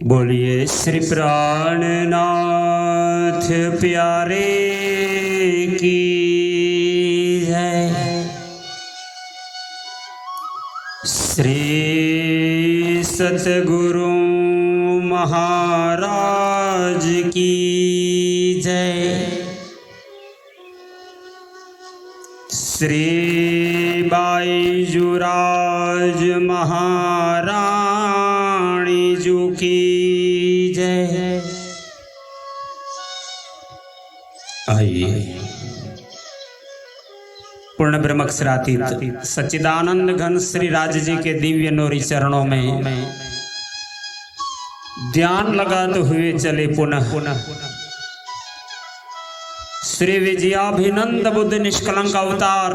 बोलिए श्री प्राणनाथ प्यारे की जय। श्री सतगुरु महाराज की जय। श्री बाईजुराज महारानी जी की जय। आइए पूर्ण ब्रह्मक्षरातीत सच्चिदानंद घन श्री राज जी के दिव्य नूरी चरणों में ध्यान लगाते हुए चले पुनः श्री विजयाभिनंद बुद्ध निष्कलंक अवतार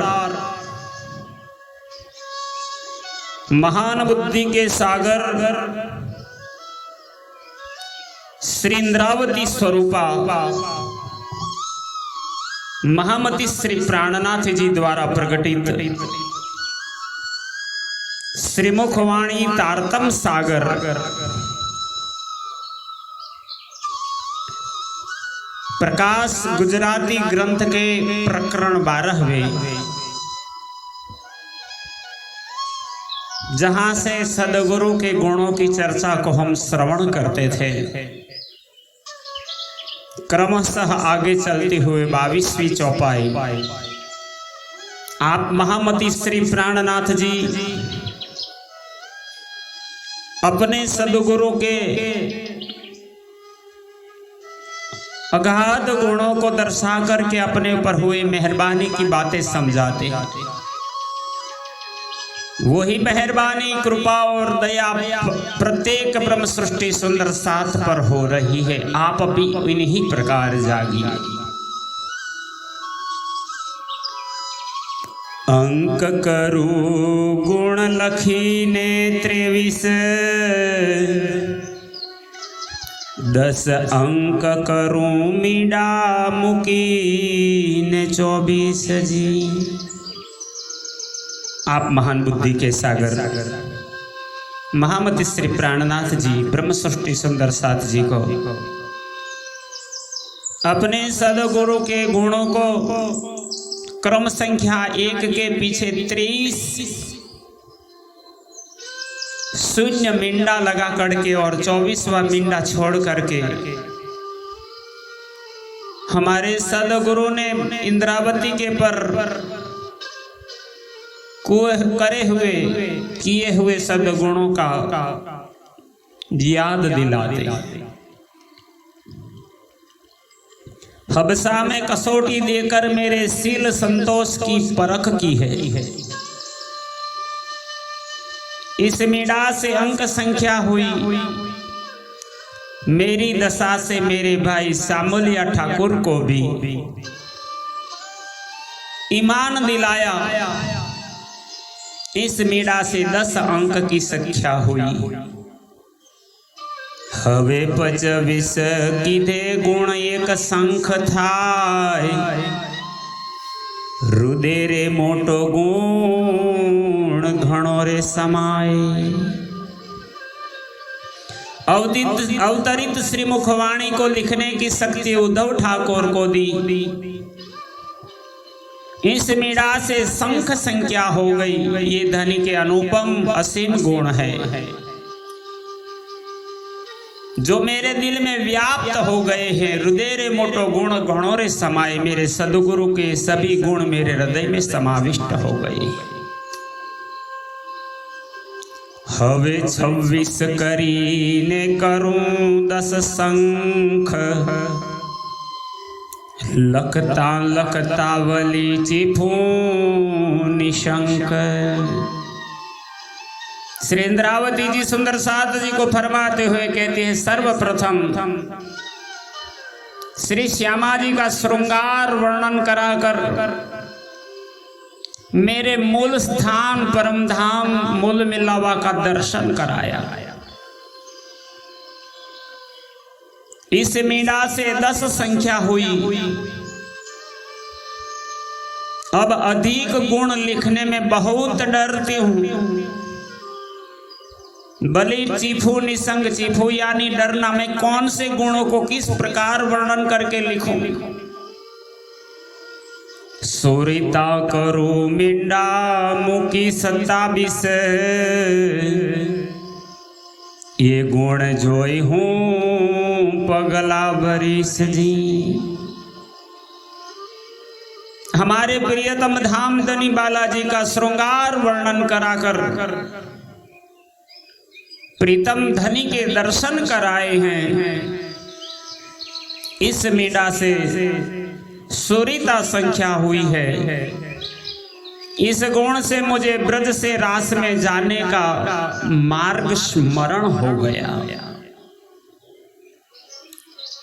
महान बुद्धि के सागर श्री इंद्रावती स्वरूपा महामती श्री प्राणनाथ जी द्वारा प्रकटित श्रीमुखवाणी तारतम सागर प्रकाश गुजराती ग्रंथ के प्रकरण 12वें, जहां से सदगुरु के गुणों की चर्चा को हम श्रवण करते थे, क्रमशः आगे चलते हुए 22वीं चौपाई आप महामती श्री प्राणनाथ जी अपने सदगुरु के अगाध गुणों को दर्शा करके अपने ऊपर हुई मेहरबानी की बातें समझाते। वही मेहरबानी कृपा और दया प्रत्येक ब्रह्म सृष्टि सुंदर साथ पर हो रही है। आप भी इन्हीं प्रकार जागिए। अंक करू गुण लखीने 23, 10 अंक करूं मीडा मुकीने 24 जी। आप महान बुद्धि के सागर महामती श्री प्राणनाथ जी ब्रह्म सृष्टि सुंदर साथ जी को अपने सदगुरु के गुणों को क्रम संख्या 1 के पीछे 23 शून्य मिंडा लगा करके और 24वां मिंडा छोड़ करके हमारे सदगुरु ने इंद्रावती के पर करे हुए किए हुए सदगुणों का याद दिलाते। हबसा में कसौटी देकर मेरे सील संतोष की परख की है। इस मीडा से अंक संख्या हुई मेरी दशा से मेरे भाई सामुलिया ठाकुर को भी ईमान दिलाया। इस मीडा से 10 अंक की संख्या हुई। हवे 25 कीधे गुण एक संख थाय, हृदय रे मोटो गुण घणो रे समाय। अवतरित श्री मुखवाणी को लिखने की शक्ति उद्धव ठाकुर को दी। इस मीडा से संख संख्या हो गई। ये धनी के अनुपम असीम गुण है जो मेरे दिल में व्याप्त हो गए हैं। हृदय रे मोटो गुण घणो रे समाये। मेरे सदगुरु के सभी गुण मेरे हृदय में समाविष्ट हो गए। हवे 26 करीने करूं 10 संख, लखता लखतावली चिफू निशंक। श्री इंद्रावती जी सुंदर साथ जी को फरमाते हुए कहते हैं, सर्वप्रथम श्री श्यामा जी का श्रृंगार वर्णन कराकर मेरे मूल स्थान परम धाम मूल मिलावा का दर्शन कराया। इस मीडा से 10 संख्या हुई। अब अधिक गुण लिखने में बहुत डरती हूं। बलि चीफू निसंग चीफू यानी डरना। मैं कौन से गुणों को किस प्रकार वर्णन करके लिखूं? सुरिता करू मिंडा मुकी 27 ये गुण जोई हूं पगला बरिस जी। हमारे प्रियतम धाम धनी बालाजी का श्रृंगार वर्णन कराकर प्रीतम धनी के दर्शन कराए हैं। इस मीडा से सुरिता संख्या हुई है। इस गुण से मुझे ब्रज से रास में जाने का मार्ग स्मरण हो गया।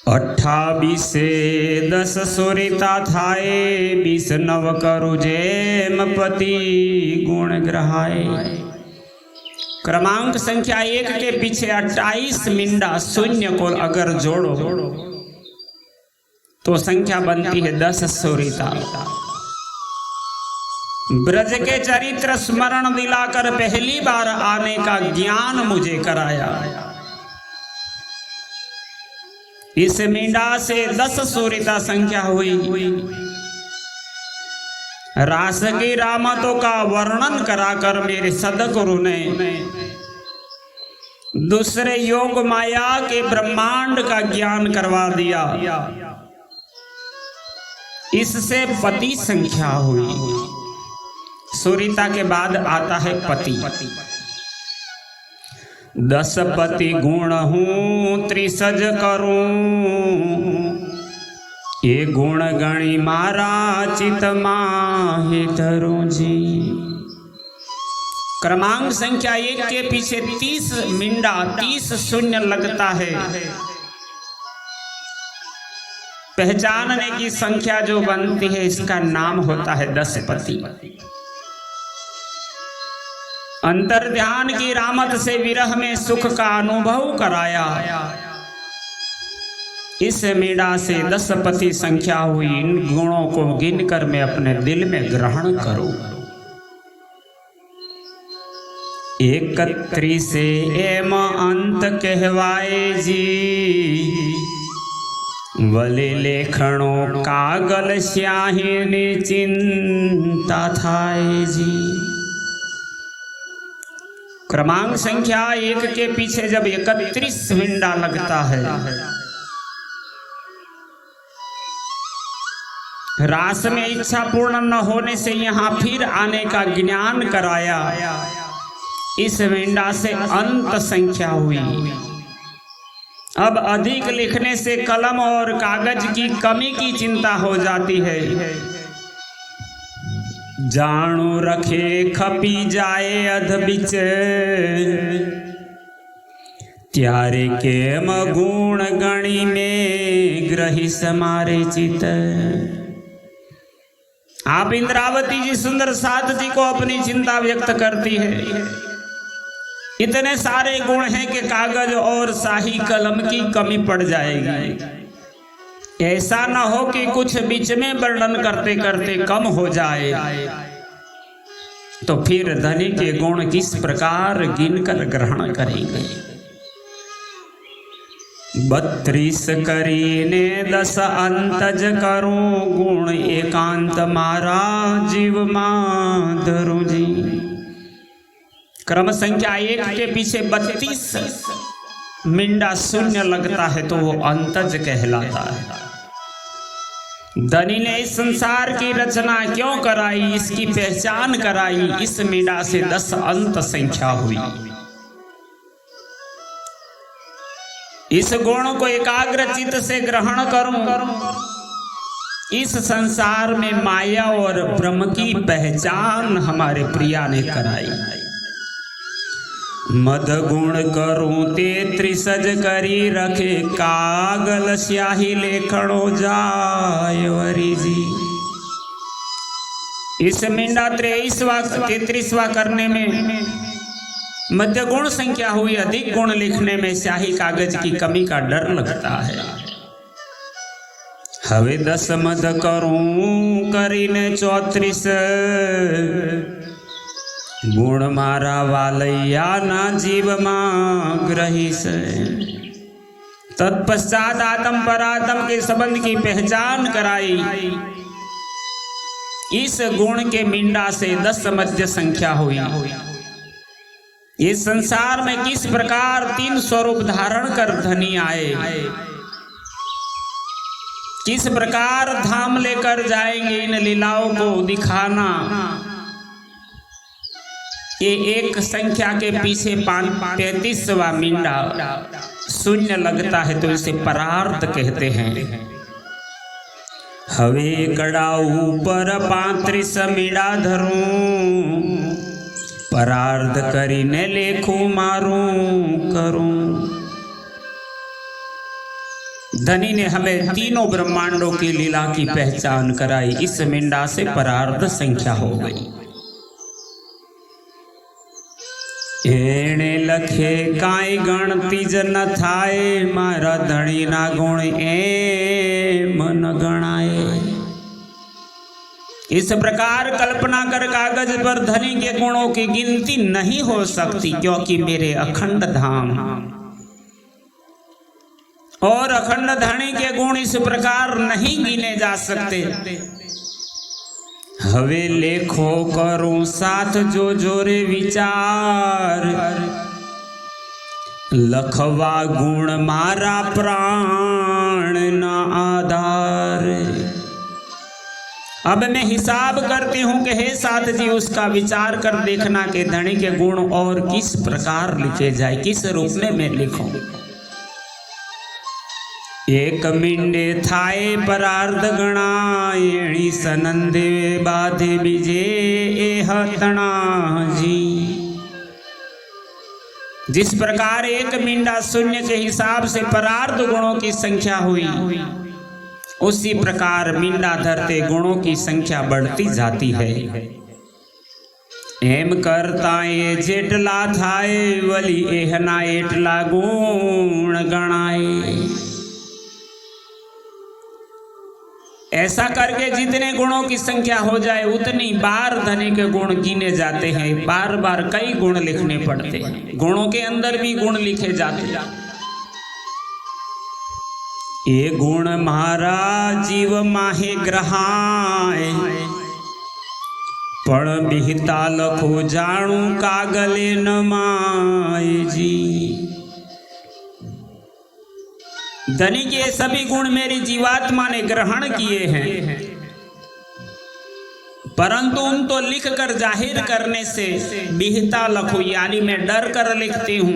28 से 10 सुरिता थाए 20 नव करु जेम पति गुण ग्रहाए। क्रमांक संख्या 1 के पीछे 28 मिंडा शून्य को अगर जोड़ो तो संख्या बनती है 10 सुरिता। ब्रज के चरित्र स्मरण दिलाकर पहली बार आने का ज्ञान मुझे कराया। इस मींडा से 10 सुरिता संख्या हुई। रास की रामतों का वर्णन कराकर मेरे सदगुरु ने दूसरे योग माया के ब्रह्मांड का ज्ञान करवा दिया। इससे पति संख्या हुई। सुरिता के बाद आता है पति। 10 पति गुण हूं त्रिसज करूं ये गुण गणी मारा चित माहि धरूं जी। क्रमांक संख्या 1 के पीछे 30 मिंडा 30 शून्य लगता है। पहचानने की संख्या जो बनती है इसका नाम होता है 10 पति। अंतर ध्यान की रामत से विरह में सुख का अनुभव कराया। इस मीडा से 10 पति संख्या हुई। इन गुणों को गिनकर मैं अपने दिल में ग्रहण करूं। 31 से एम अंत कहवाए जी वले लेखणो कागल स्याही चिंता थाए जी। क्रमांक संख्या 1 के पीछे जब 31 मिंडा लगता है रास में इच्छा पूर्ण न होने से यहाँ फिर आने का ज्ञान कराया। इस मिंडा से अंत संख्या हुई। अब अधिक लिखने से कलम और कागज की कमी की चिंता हो जाती है। जाणू रखे खपी जाए अध बिच त्यारे के गुण गणी में ग्रही समारे चित। आप इंद्रावती जी सुंदर साध जी को अपनी चिंता व्यक्त करती है। इतने सारे गुण हैं कि कागज और शाही कलम की कमी पड़ जाएगी। ऐसा न हो कि कुछ बीच में वर्णन करते करते कम हो जाए तो फिर धनी के गुण किस प्रकार गिनकर ग्रहण करेंगे। 32 करीने 10 अंतज करूं गुण एकांत मारा जीव माधरु जी। क्रम संख्या 1 के पीछे 32 मिंडा शून्य लगता है तो वो अंतज कहलाता है। धनी ने इस संसार की रचना क्यों कराई, इसकी पहचान कराई। इस मीडा से 10 अंत संख्या हुई। इस गुण को एकाग्र चित्त से ग्रहण करूं। इस संसार में माया और ब्रह्म की पहचान हमारे प्रिया ने कराई। मद गुण करूं 33 करी रखे कागल स्याही लेखणो जाय वरी जी। इस मिंडा 33वां करने में मध्य गुण संख्या हुई। अधिक गुण लिखने में स्याही कागज की कमी का डर लगता है। हवे 10 मद करूं करीने 34 गुण मारा वालैया ना जीव मां ग्रही से। तत्पश्चात आत्म परात्म के संबंध की पहचान कराई। इस गुण के मिंडा से 10 मध्य संख्या हुई। इस संसार में किस प्रकार 3 स्वरूप धारण कर धनी आए, किस प्रकार धाम लेकर जाएंगे, इन लीलाओं को दिखाना। ये एक संख्या के पीछे 35वां मिंडा शून्य लगता है तो इसे परार्थ कहते हैं। हवे कड़ा ऊपर 35 मीड़ा धरूं, परार्थ करीने लेखू मारूं करूं। धनी ने हमें तीनों ब्रह्मांडों की लीला की पहचान कराई। इस मिंडा से परार्थ संख्या हो गई। एणे लखे काई गणती जन थाए, मारा धनी ना गुण ए मन गणाए। इस प्रकार कल्पना कर कागज पर धनी के गुणों की गिनती नहीं हो सकती, क्योंकि मेरे अखंड धाम और अखंड धनी के गुण इस प्रकार नहीं गिने जा सकते। हवे लेखो करूं साथ जो जोरे विचार, लखवा गुण मारा प्राण ना आधार। अब मैं हिसाब करती हूं कि हे साथ जी, उसका विचार कर देखना कि धनी के गुण और किस प्रकार लिखे जाए, किस रूप में मैं लिखूं। एक मिंडे थाए परार्थ गणायणी, सनंदे बाधे बीजे एह तना जी। जिस प्रकार एक मिंडा शून्य के हिसाब से परार्थ गुणों की संख्या हुई, उसी प्रकार मिंडा धरते गुणों की संख्या बढ़ती जाती है। एम करता ये जेटला थाए, वली एहना एटला गुण गणाए। ऐसा करके जितने गुणों की संख्या हो जाए उतनी बार धनी के गुण गिने जाते हैं। बार बार कई गुण लिखने पड़ते हैं, गुणों के अंदर भी गुण लिखे जाते हैं। ये गुण महाराज जीव माहे ग्रहाए, पण बिहता लखो जाणू कागले न माए जी। धनी के सभी गुण मेरी जीवात्मा ने ग्रहण किए हैं, परंतु उन तो लिख कर जाहिर करने से बिहता लखो, यानी मैं डर कर लिखती हूं।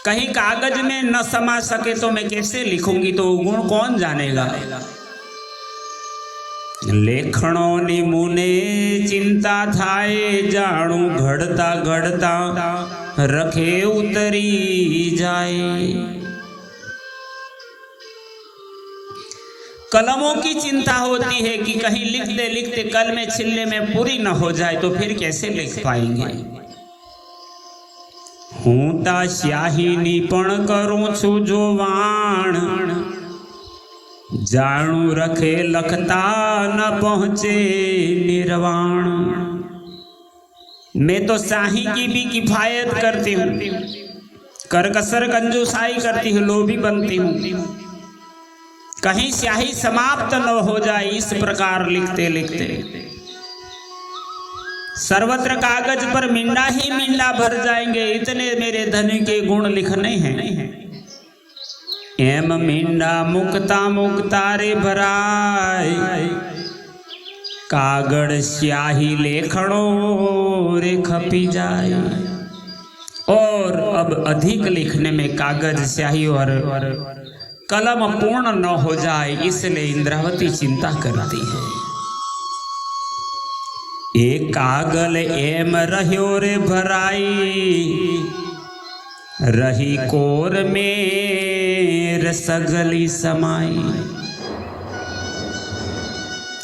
कहीं कागज में न समा सके तो मैं कैसे लिखूंगी, तो गुण कौन जानेगा। लेखणो नी मुने चिंता थाए, जाणू घड़ता घड़ता रखे उतरी जाए। कलमों की चिंता होती है कि कहीं लिखते लिखते कल में छिलने में पूरी न हो जाए तो फिर कैसे लिख पाएंगे। हूँ ता स्याही निपण करूं छु जो वाण, जाणू रखे लखता न पहुंचे निर्वाण। मैं तो स्याही की भी किफायत करती हूँ, करकसर कंजूसाई करती हूँ, लोभी बनती हूँ, कहीं स्याही समाप्त न हो जाए। इस प्रकार लिखते लिखते सर्वत्र कागज पर मिंडा ही मिंडा भर जाएंगे, इतने मेरे धनी के गुण लिखने हैं। एम मिंडा मुक्ता मुक्तारे भराए, कागड़ स्याही लेखणों रे खपी जाए। और अब अधिक लिखने में कागज स्याही और कलम पूर्ण न हो जाए, इसलिए इंद्रावती चिंता करती है। एक कागल एम रह्यो रे भराई, रही कोर में सगली समाई।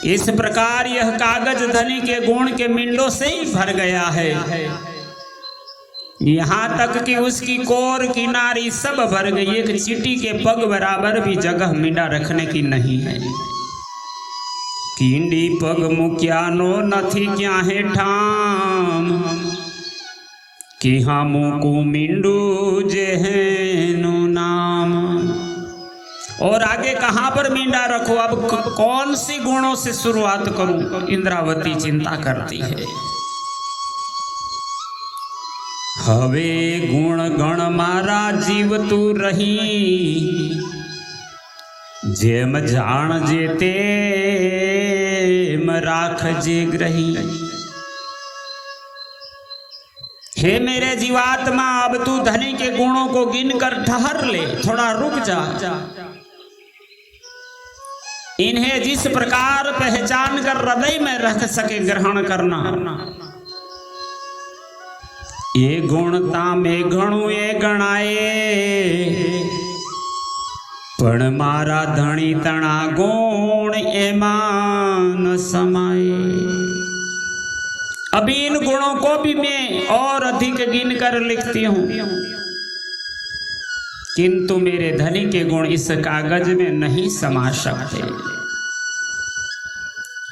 इस प्रकार यह कागज धनी के गुण के मिंडों से ही भर गया है, यहाँ तक कि उसकी कोर किनारी सब भर गई। एक चींटी के पग बराबर भी जगह मिंडा रखने की नहीं है, कींडी पग मुक्यानो नथी क्या है ठाम कि हम को मिंडू जेहेनु नाम। और आगे कहां पर मींडा रखो, अब कौन सी गुणों से शुरुआत करूं, इंद्रावती चिंता करती है। हवे गुण गण मारा जीव तू रही, जेम जान जे तेम राख जे ग्रही। हे मेरे जीवात्मा, अब तू धनी के गुणों को गिनकर ठहर ले, थोड़ा रुक जा। इन्हें जिस प्रकार पहचान कर हृदय में रख सके ग्रहण करना। ये गुणता में घणु ये गणाए, पण मारा धनी तणा गुण एमान समाये। अभी इन गुणों को भी मैं और अधिक गिन कर लिखती हूं, किंतु मेरे धनी के गुण इस कागज में नहीं समा सकते।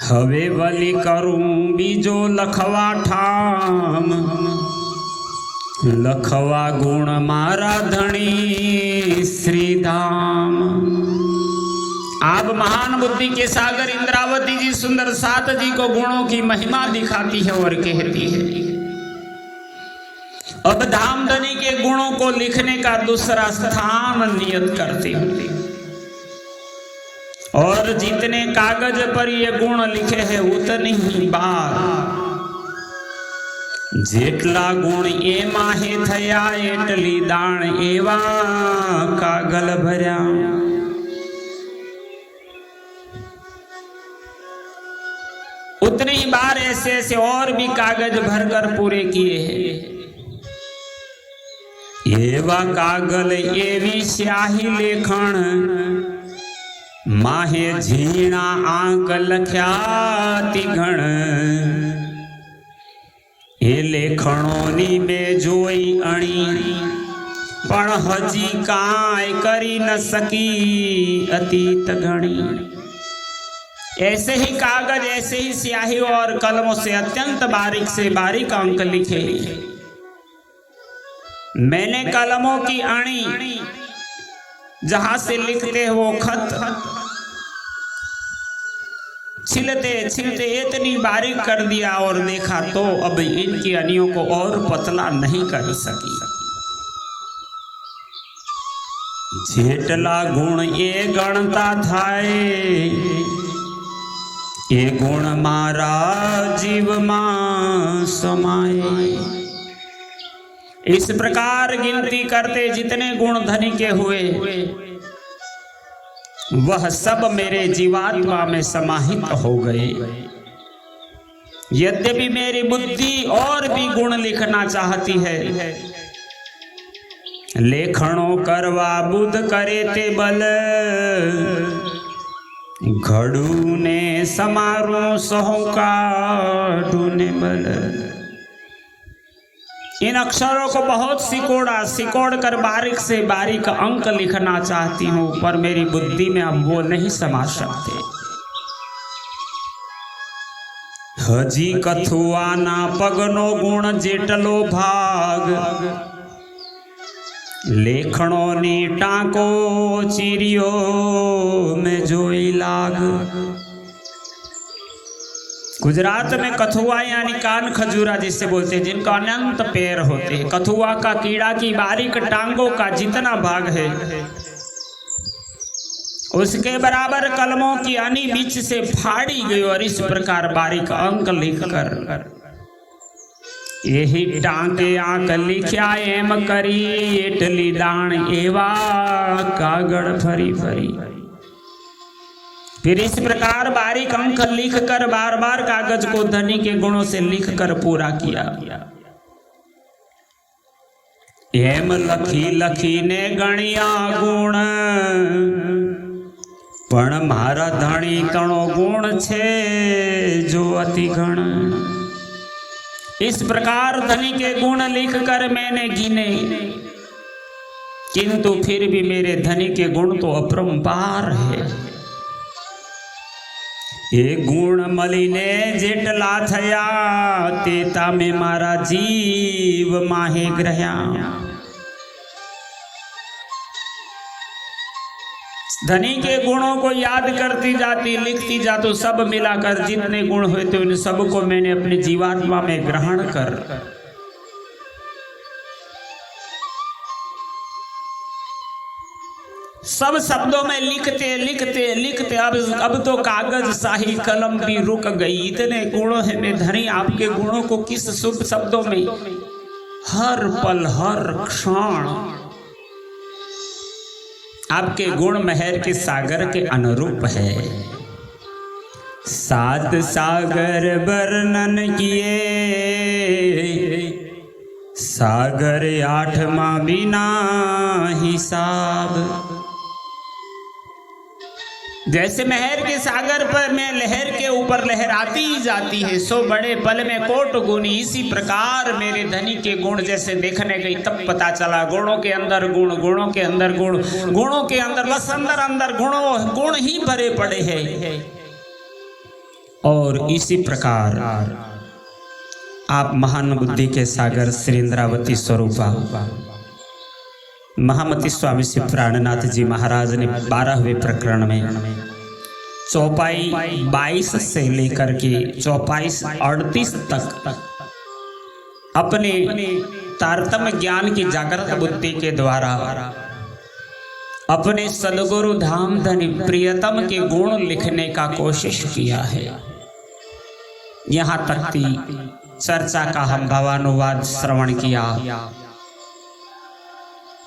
हवे वली करूं बीजो लखवा ठाम, लखवा गुण मारा धनी श्रीधाम। आप महान बुद्धि के सागर इंद्रावती जी सुंदर सात जी को गुणों की महिमा दिखाती है और कहती है, अब धामधनी के गुणों को लिखने का दूसरा स्थान नियत करती हूं। और जितने कागज पर ये गुण लिखे हैं उतनी ही बार जेटला गुण ए माहे थया एटली दाण एवा कागल भर्या। उतनी ही बार ऐसे ऐसे और भी कागज भरकर पूरे किए हैं। एवा कागल एवी स्याही लेखन, माहे झीणा आंक लख्याति घण। ए लेखणोनी में जोई अणी, पण हजी काय करी न सकी अतीत घणी। ऐसे ही कागज, ऐसे ही स्याही और कलमों से अत्यंत बारीक से बारीक अंक लिखे। मैंने कलमों की अणी जहां से लिखते हैं वो खत छिलते छिलते इतनी बारीक कर दिया और देखा तो अब इनकी अनियों को और पतला नहीं कर सकी। जेटला गुण ये गणता थाए, ये गुण मारा जीव मां समाये। इस प्रकार गिनती करते जितने गुण धनी के हुए वह सब मेरे जीवात्मा में समाहित हो गए। यद्यपि मेरी बुद्धि और भी गुण लिखना चाहती है, लेखणों करवा बुध करे ते बल, घड़ू ने समारो सोहकाडू ने बल। इन अक्षरों को बहुत सिकोड़ कर बारीक से बारीक अंक लिखना चाहती हूं, पर मेरी बुद्धि में अब वो नहीं समा सकते। हजी कथुआ ना पगनो गुण जेटलो भाग, लेखणो नी टाको चिरियो में जोई लाग। गुजरात में कथुआ यानी कान खजूरा जिससे बोलते हैं, जिनका अनंत पैर होते हैं। कथुआ का कीड़ा की बारीक टांगों का जितना भाग है उसके बराबर कलमों की अनी बीच से फाड़ी गई और इस प्रकार बारीक अंक लिखकर यही टांके आंक लिख्या एम करी एटली दाण एवा कागड़ फरी फरी। फिर इस प्रकार बारीक अंक लिखकर बार बार कागज को धनी के गुणों से लिखकर पूरा किया। एम लखी लखी ने गणिया गुण, पण मारा धनी तणो गुण छे जो अति घण। इस प्रकार धनी के गुण लिखकर मैंने गिने, किंतु फिर भी मेरे धनी के गुण तो अपरंपार है। એ ગુણ મળીને જેટલા થયા તે તમે મારા જીવ માહે ગ્રહ્યા। धनी के गुणों को याद करती जाती, लिखती जा, तो सब मिलाकर जितने गुण हुए थे उन सबको मैंने अपनी जीवात्मा में ग्रहण कर सब शब्दों में लिखते लिखते लिखते अब तो कागज शाही कलम भी रुक गई। इतने गुणों है मैं धनी, आपके गुणों को किस शुभ शब्दों में हर पल हर क्षण आपके गुण महर के सागर के अनुरूप है। सात सागर वर्णन किए, सागर आठवां बिना हिसाब। जैसे महर के सागर पर में लहर के ऊपर लहर आती ही जाती है, सो बड़े पल में कोट गुनी। इसी प्रकार मेरे धनी के गुण जैसे देखने गई तब पता चला, गुणों के अंदर गुण, गुणों के अंदर गुण, गुणों के अंदर बस अंदर अंदर गुण ही भरे पड़े हैं। और इसी प्रकार आप महान बुद्धि के सागर श्री इंद्रावती स्वरूपा महामती स्वामी श्री प्राणनाथ जी महाराज ने 12वें प्रकरण में चौपाई 22 से लेकर के चौपाई 38 तक अपने तारतम्य ज्ञान की जागृत बुद्धि के द्वारा अपने सदगुरु धाम धनी प्रियतम के गुण लिखने का कोशिश किया है। यहाँ तक की चर्चा का हम भावानुवाद श्रवण किया।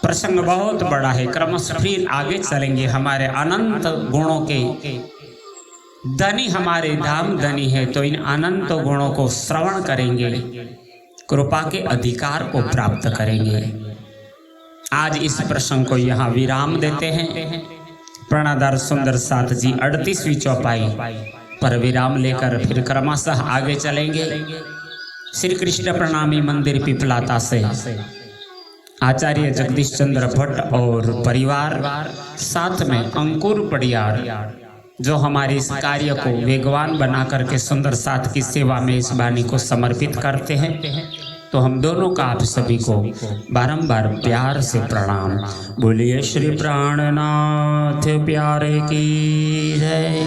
प्रसंग बहुत बड़ा है, क्रमशः फिर आगे चलेंगे। हमारे अनंत गुणों के धनी हमारे धाम धनी है, तो इन अनंत गुणों को श्रवण करेंगे, कृपा के अधिकार को प्राप्त करेंगे। आज इस प्रसंग को यहाँ विराम देते हैं। प्राणाधार सुंदर साथ जी 38वीं चौपाई पर विराम लेकर फिर क्रमशः आगे चलेंगे। श्री कृष्ण प्रणामी मंदिर पिपलाता से आचार्य जगदीश चंद्र भट्ट और परिवार, साथ में अंकुर पड़ियार, जो हमारे इस कार्य को वेगवान बना करके सुंदर साथ की सेवा में इस वाणी को समर्पित करते हैं। तो हम दोनों का आप सभी को बारंबार प्यार से प्रणाम। बोलिए श्री प्राणनाथ प्यारे की जय।